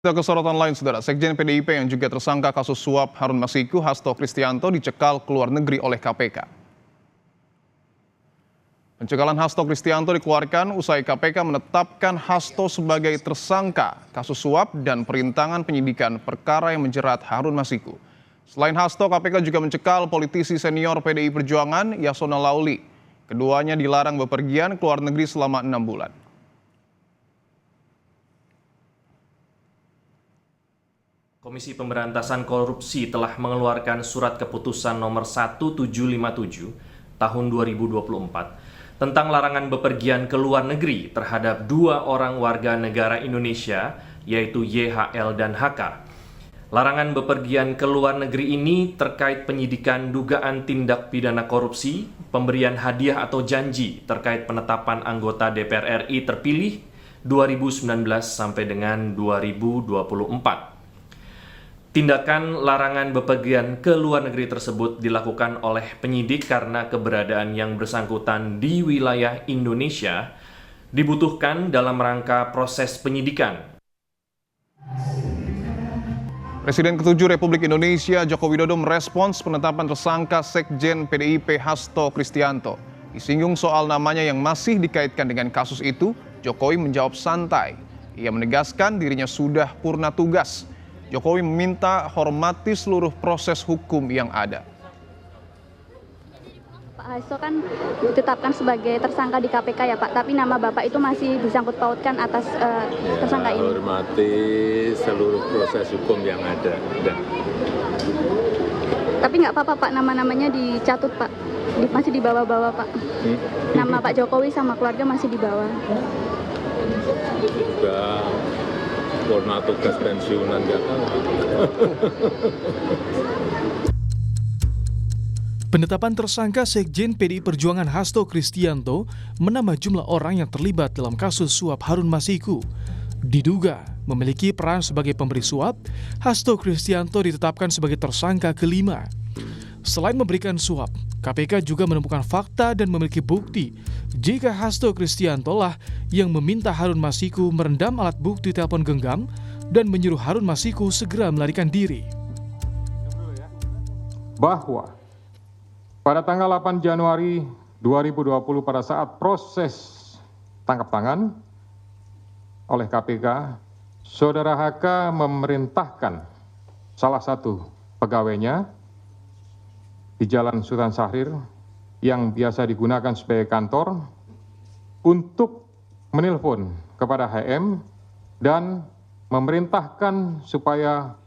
Kita ke sorotan lain, Saudara. Sekjen PDIP yang juga tersangka kasus suap Harun Masiku, Hasto Kristianto, dicekal ke luar negeri oleh KPK. Pencekalan Hasto Kristianto dikeluarkan usai KPK menetapkan Hasto sebagai tersangka kasus suap dan perintangan penyidikan perkara yang menjerat Harun Masiku. Selain Hasto, KPK juga mencekal politisi senior PDI Perjuangan, Yasona Lauli. Keduanya dilarang bepergian ke luar negeri selama 6 bulan. Komisi Pemberantasan Korupsi telah mengeluarkan surat keputusan nomor 1757 tahun 2024 tentang larangan bepergian ke luar negeri terhadap 2 orang warga negara Indonesia, yaitu YHL dan HK. Larangan bepergian ke luar negeri ini terkait penyidikan dugaan tindak pidana korupsi, pemberian hadiah atau janji terkait penetapan anggota DPR RI terpilih 2019 sampai dengan 2024. Tindakan larangan bepergian ke luar negeri tersebut dilakukan oleh penyidik karena keberadaan yang bersangkutan di wilayah Indonesia dibutuhkan dalam rangka proses penyidikan. Presiden ke-7 Republik Indonesia Joko Widodo merespons penetapan tersangka Sekjen PDIP Hasto Kristianto. Disinggung soal namanya yang masih dikaitkan dengan kasus itu, Jokowi menjawab santai. Ia menegaskan dirinya sudah purna tugas. Jokowi meminta hormati seluruh proses hukum yang ada. Pak Hasto kan ditetapkan sebagai tersangka di KPK ya Pak, tapi nama Bapak itu masih disangkut pautkan atas tersangka ini. Hormati seluruh proses hukum yang ada. Tapi nggak apa-apa Pak, nama-namanya dicatut Pak, masih dibawa-bawa Pak. Nama Pak Jokowi sama keluarga masih dibawa. Juga purna tugas pensiunan nggak tahu. Penetapan tersangka Sekjen PDI Perjuangan Hasto Kristianto menambah jumlah orang yang terlibat dalam kasus suap Harun Masiku. Diduga memiliki peran sebagai pemberi suap, Hasto Kristianto ditetapkan sebagai tersangka kelima. Selain memberikan suap, KPK juga menemukan fakta dan memiliki bukti jika Hasto Kristianto lah yang meminta Harun Masiku merendam alat bukti telepon genggam dan menyuruh Harun Masiku segera melarikan diri. Bahwa pada tanggal 8 Januari 2020 pada saat proses tangkap tangan oleh KPK, Saudara HK memerintahkan salah satu pegawainya di Jalan Sultan Syahrir yang biasa digunakan sebagai kantor untuk menelpon kepada HM dan memerintahkan supaya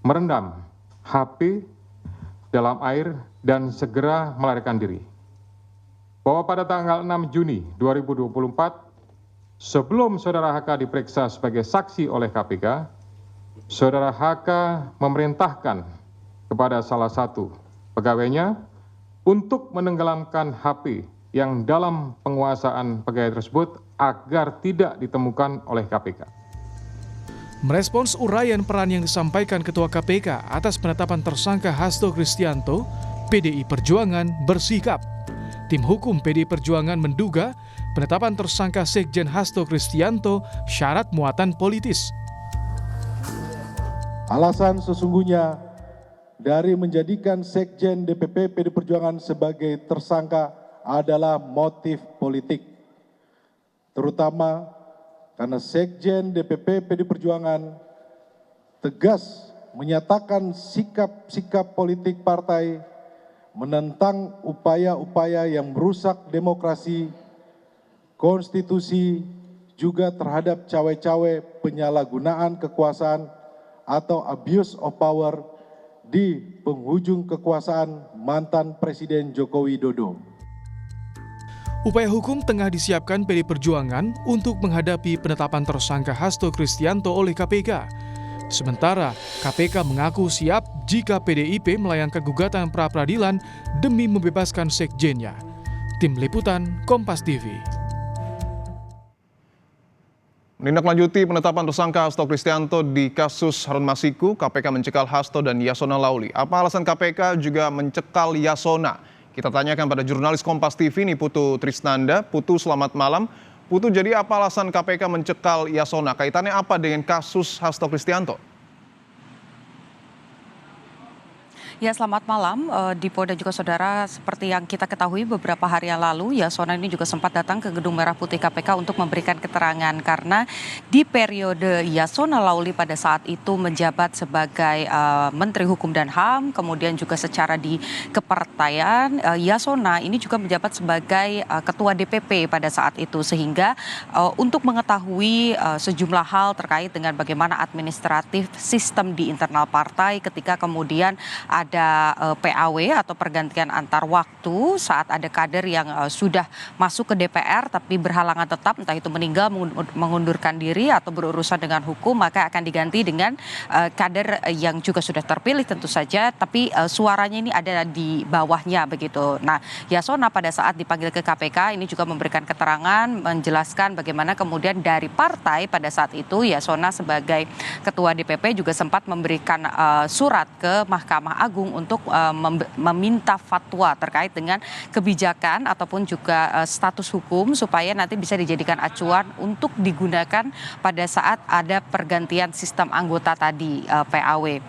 merendam HP dalam air dan segera melarikan diri. Bahwa pada tanggal 6 Juni 2024, sebelum Saudara HK diperiksa sebagai saksi oleh KPK, Saudara HK memerintahkan kepada salah satu pegawainya untuk menenggelamkan HP yang dalam penguasaan pegawai tersebut agar tidak ditemukan oleh KPK. Merespons uraian peran yang disampaikan Ketua KPK atas penetapan tersangka Hasto Kristianto, PDI Perjuangan bersikap. Tim hukum PDI Perjuangan menduga penetapan tersangka Sekjen Hasto Kristianto syarat muatan politis. Alasan sesungguhnya dari menjadikan Sekjen DPP PDI Perjuangan sebagai tersangka adalah motif politik. Terutama karena Sekjen DPP PDI Perjuangan tegas menyatakan sikap-sikap politik partai menentang upaya-upaya yang merusak demokrasi, konstitusi, juga terhadap cawe-cawe penyalahgunaan kekuasaan atau abuse of power di penghujung kekuasaan mantan Presiden Joko Widodo. Upaya hukum tengah disiapkan PDI Perjuangan untuk menghadapi penetapan tersangka Hasto Kristianto oleh KPK. Sementara KPK mengaku siap jika PDIP melayangkan gugatan pra-peradilan demi membebaskan sekjennya. Tim Liputan Kompas TV. Menindaklanjuti penetapan tersangka Hasto Kristianto di kasus Harun Masiku, KPK mencekal Hasto dan Yasona Lauli. Apa alasan KPK juga mencekal Yasona? Kita tanyakan pada jurnalis Kompas TV ini Putu Trisnanda. Putu, selamat malam. Putu, jadi apa alasan KPK mencekal Yasona? Kaitannya apa dengan kasus Hasto Kristianto? Ya, selamat malam, Dipo dan juga saudara. Seperti yang kita ketahui beberapa hari yang lalu, Yasona ini juga sempat datang ke Gedung Merah Putih KPK untuk memberikan keterangan karena di periode Yasona Lauli pada saat itu menjabat sebagai Menteri Hukum dan HAM, kemudian juga secara di kepartaian, Yasona ini juga menjabat sebagai Ketua DPP pada saat itu, sehingga untuk mengetahui sejumlah hal terkait dengan bagaimana administratif sistem di internal partai ketika kemudian ada PAW atau pergantian antar waktu saat ada kader yang sudah masuk ke DPR tapi berhalangan tetap, entah itu meninggal, mengundurkan diri atau berurusan dengan hukum, maka akan diganti dengan kader yang juga sudah terpilih tentu saja, tapi suaranya ini ada di bawahnya begitu. Nah, Yasona pada saat dipanggil ke KPK ini juga memberikan keterangan, menjelaskan bagaimana kemudian dari partai pada saat itu Yasona sebagai Ketua DPP juga sempat memberikan surat ke Mahkamah Agung untuk meminta fatwa terkait dengan kebijakan ataupun juga status hukum supaya nanti bisa dijadikan acuan untuk digunakan pada saat ada pergantian sistem anggota tadi PAW.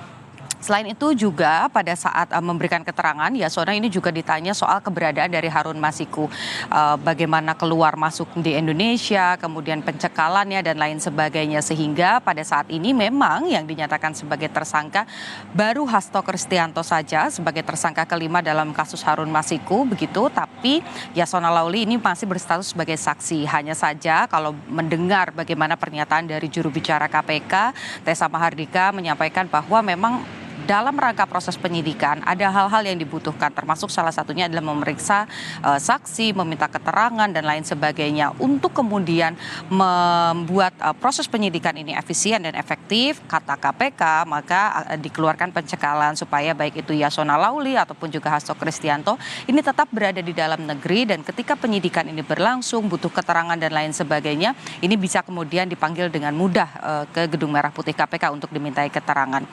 Selain itu juga pada saat memberikan keterangan, Yasona ini juga ditanya soal keberadaan dari Harun Masiku, bagaimana keluar masuk di Indonesia, kemudian pencekalannya dan lain sebagainya, sehingga pada saat ini memang yang dinyatakan sebagai tersangka baru Hasto Kristianto saja sebagai tersangka kelima dalam kasus Harun Masiku begitu, tapi Yasona Lauli ini masih berstatus sebagai saksi. Hanya saja kalau mendengar bagaimana pernyataan dari juru bicara KPK, Tessa Mahardika menyampaikan bahwa memang dalam rangka proses penyidikan ada hal-hal yang dibutuhkan, termasuk salah satunya adalah memeriksa saksi, meminta keterangan dan lain sebagainya untuk kemudian membuat proses penyidikan ini efisien dan efektif. Kata KPK, maka dikeluarkan pencekalan supaya baik itu Yasona Lauli ataupun juga Hasto Kristianto ini tetap berada di dalam negeri, dan ketika penyidikan ini berlangsung butuh keterangan dan lain sebagainya, ini bisa kemudian dipanggil dengan mudah ke Gedung Merah Putih KPK untuk dimintai keterangan.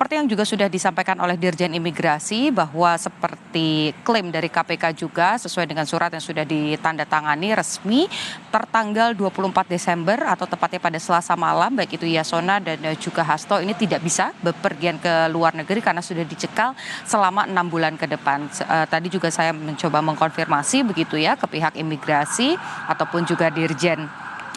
Seperti yang juga sudah disampaikan oleh Dirjen Imigrasi bahwa seperti klaim dari KPK juga sesuai dengan surat yang sudah ditandatangani resmi tertanggal 24 Desember atau tepatnya pada Selasa malam, baik itu Yasona dan juga Hasto ini tidak bisa bepergian ke luar negeri karena sudah dicekal selama 6 bulan ke depan. Tadi juga saya mencoba mengkonfirmasi begitu ya ke pihak imigrasi ataupun juga Dirjen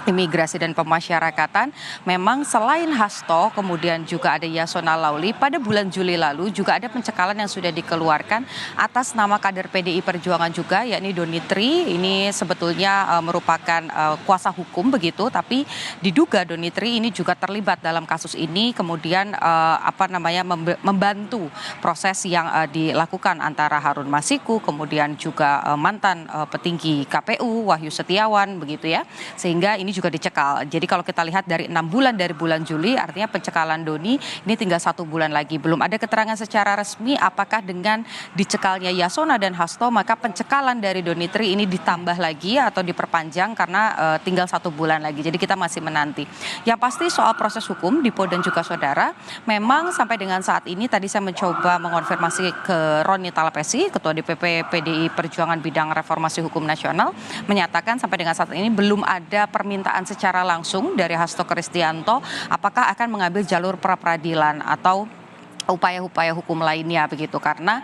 Imigrasi dan Pemasyarakatan, memang selain Hasto kemudian juga ada Yasona Lauli, pada bulan Juli lalu juga ada pencekalan yang sudah dikeluarkan atas nama kader PDI Perjuangan juga, yakni Donitri. Ini sebetulnya merupakan kuasa hukum begitu, tapi diduga Donitri ini juga terlibat dalam kasus ini, kemudian membantu proses yang dilakukan antara Harun Masiku kemudian juga mantan petinggi KPU Wahyu Setiawan begitu ya, sehingga ini juga dicekal. Jadi kalau kita lihat dari 6 bulan dari bulan Juli, artinya pencekalan Doni ini tinggal 1 bulan lagi. Belum ada keterangan secara resmi apakah dengan dicekalnya Yasona dan Hasto maka pencekalan dari Donitri ini ditambah lagi atau diperpanjang karena tinggal 1 bulan lagi. Jadi kita masih menanti. Yang pasti soal proses hukum, Dipo dan juga saudara, memang sampai dengan saat ini tadi saya mencoba mengonfirmasi ke Roni Talapesi, Ketua DPP PDI Perjuangan Bidang Reformasi Hukum Nasional, menyatakan sampai dengan saat ini belum ada permintaan secara langsung dari Hasto Kristianto apakah akan mengambil jalur pra-peradilan atau upaya-upaya hukum lainnya begitu, karena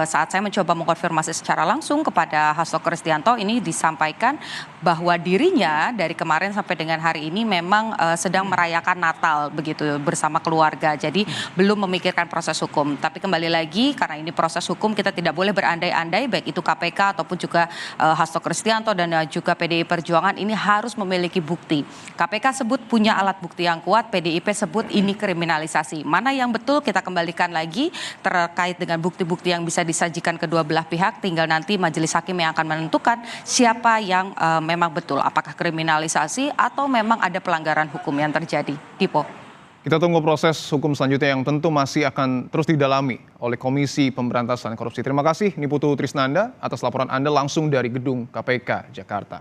saat saya mencoba mengkonfirmasi secara langsung kepada Hasto Kristianto ini disampaikan bahwa dirinya dari kemarin sampai dengan hari ini memang sedang merayakan Natal begitu bersama keluarga, jadi belum memikirkan proses hukum. Tapi kembali lagi karena ini proses hukum kita tidak boleh berandai-andai, baik itu KPK ataupun juga Hasto Kristianto dan juga PDI Perjuangan ini harus memiliki bukti. KPK sebut punya alat bukti yang kuat, PDIP sebut ini kriminalisasi. Mana yang betul kita kembalikan lagi terkait dengan bukti-bukti yang bisa disajikan kedua belah pihak, tinggal nanti majelis hakim yang akan menentukan siapa yang memang betul, apakah kriminalisasi atau memang ada pelanggaran hukum yang terjadi. Dipo. Kita tunggu proses hukum selanjutnya yang tentu masih akan terus didalami oleh Komisi Pemberantasan Korupsi. Terima kasih Niputu Trisnanda atas laporan Anda langsung dari Gedung KPK Jakarta.